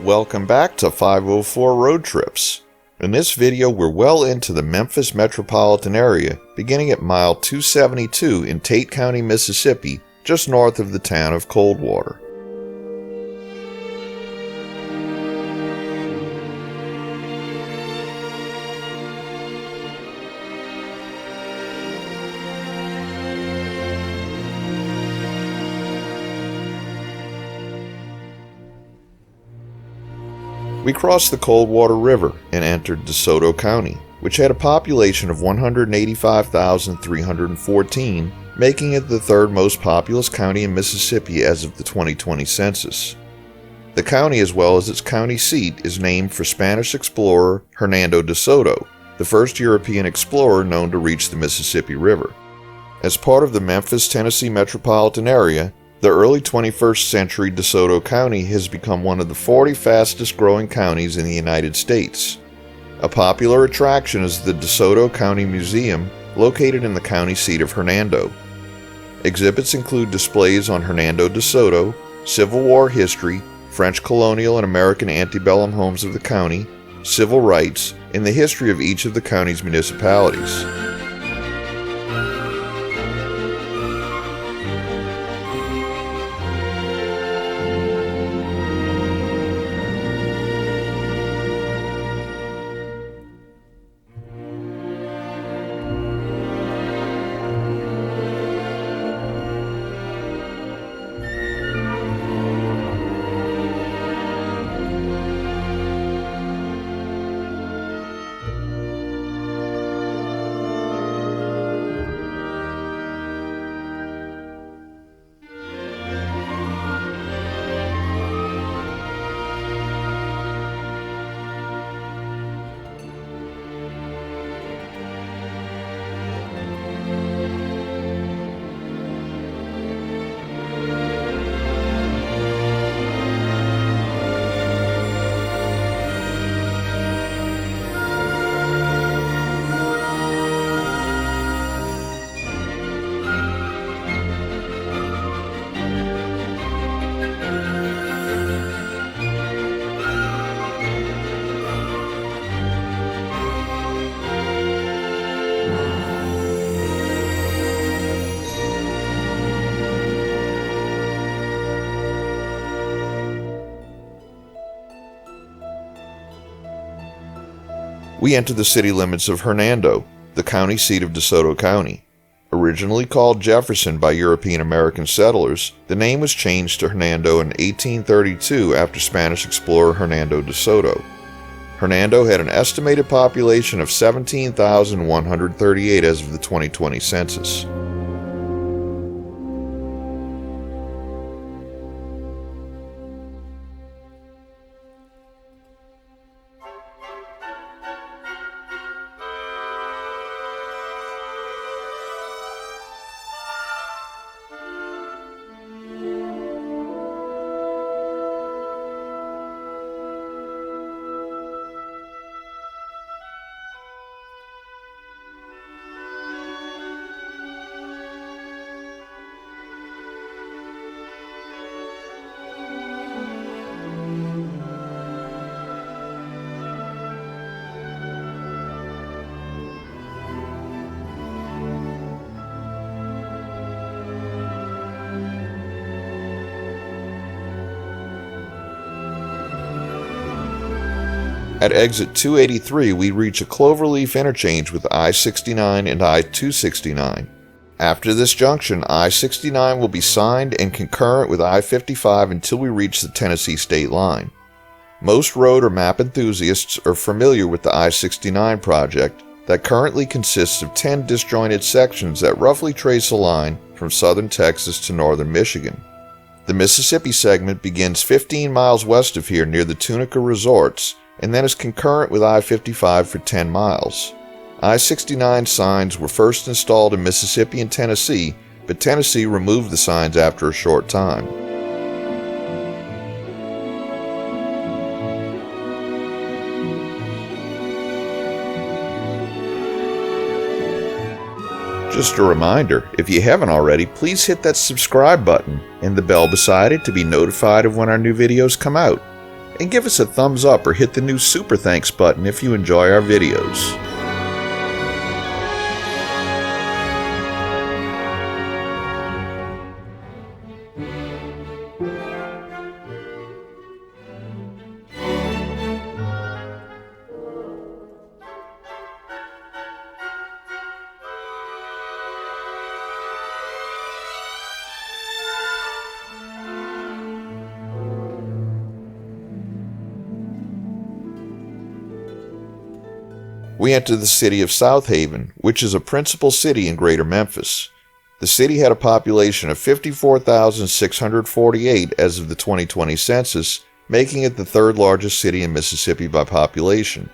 Welcome back to 504 Road Trips. In this video, we're well into the Memphis metropolitan area, beginning at mile 272 in Tate County, Mississippi, just north of the town of Coldwater. We crossed the Coldwater River and entered DeSoto County, which had a population of 185,314, making it the third most populous county in Mississippi as of the 2020 census. The county, as well as its county seat, is named for Spanish explorer Hernando de Soto, the first European explorer known to reach the Mississippi River. As part of the Memphis, Tennessee metropolitan area, the early 21st century DeSoto County has become one of the 40 fastest growing counties in the United States. A popular attraction is the DeSoto County Museum, located in the county seat of Hernando. Exhibits include displays on Hernando de Soto, Civil War history, French colonial and American antebellum homes of the county, civil rights, and the history of each of the county's municipalities. We enter the city limits of Hernando, the county seat of DeSoto County. Originally called Jefferson by European American settlers, the name was changed to Hernando in 1832 after Spanish explorer Hernando de Soto. Hernando had an estimated population of 17,138 as of the 2020 census. At exit 283, we reach a cloverleaf interchange with I-69 and I-269. After this junction, I-69 will be signed and concurrent with I-55 until we reach the Tennessee state line. Most road or map enthusiasts are familiar with the I-69 project that currently consists of 10 disjointed sections that roughly trace a line from southern Texas to northern Michigan. The Mississippi segment begins 15 miles west of here near the Tunica Resorts, and then is concurrent with I-55 for 10 miles. I-69 signs were first installed in Mississippi and Tennessee, but Tennessee removed the signs after a short time. Just a reminder, if you haven't already, please hit that subscribe button and the bell beside it to be notified of when our new videos come out. and give us a thumbs up or hit the new super thanks button if you enjoy our videos. We enter the city of South Haven, which is a principal city in Greater Memphis. The city had a population of 54,648 as of the 2020 census, making it the third largest city in Mississippi by population.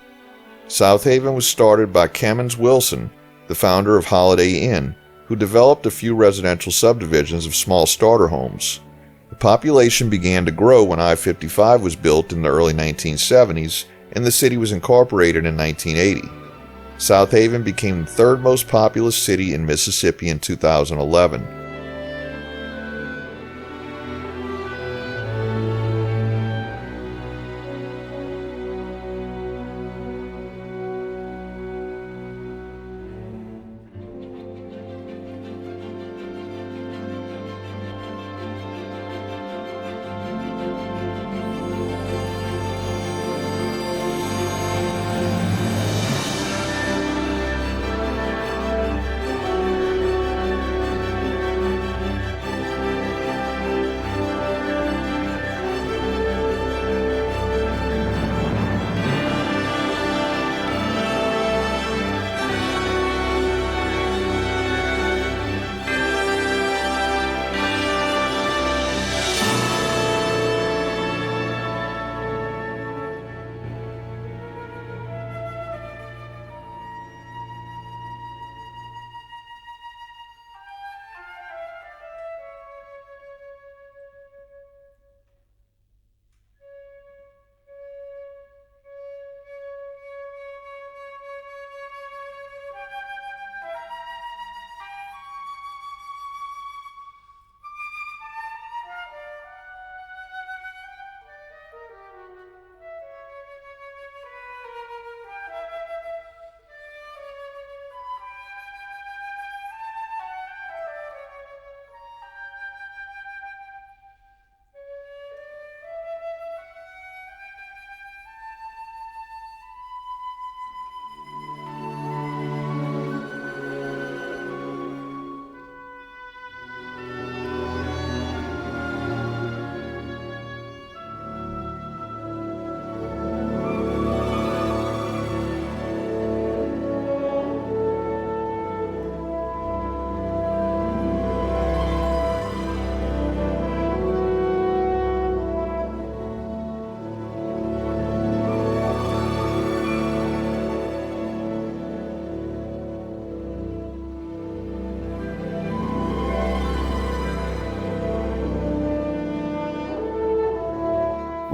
South Haven was started by Kemmons Wilson, the founder of Holiday Inn, who developed a few residential subdivisions of small starter homes. The population began to grow when I-55 was built in the early 1970s, and the city was incorporated in 1980. South Haven became the third most populous city in Mississippi in 2011.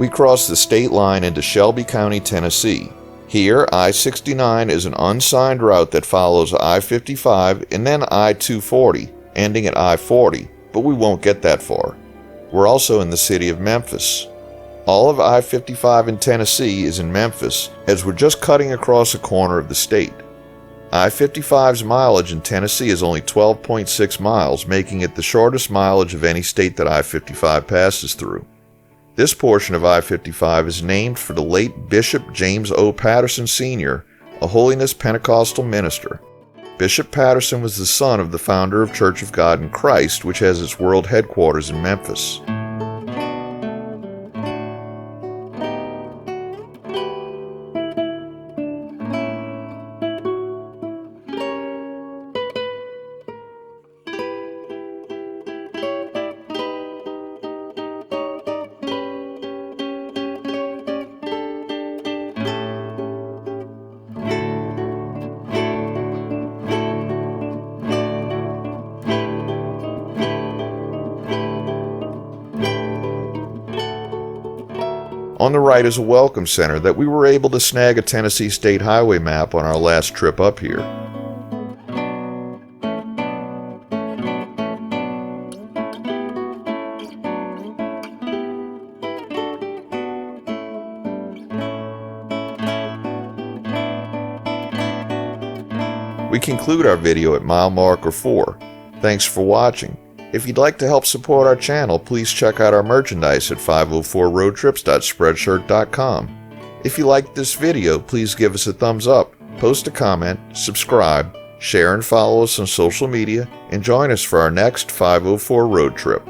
We cross the state line into Shelby County, Tennessee. Here, I-69 is an unsigned route that follows I-55 and then I-240, ending at I-40, but we won't get that far. We're also in the city of Memphis. All of I-55 in Tennessee is in Memphis, as we're just cutting across a corner of the state. I-55's mileage in Tennessee is only 12.6 miles, making it the shortest mileage of any state that I-55 passes through. This portion of I-55 is named for the late Bishop James O. Patterson Sr., a Holiness Pentecostal minister. Bishop Patterson was the son of the founder of Church of God in Christ, which has its world headquarters in Memphis. On the right is a welcome center that we were able to snag a Tennessee State Highway map on our last trip up here. We conclude our video at mile marker 4. Thanks for watching. If you'd like to help support our channel, please check out our merchandise at 504roadtrips.spreadshirt.com. If you liked this video, please give us a thumbs up, post a comment, subscribe, share and follow us on social media, and join us for our next 504 road trip.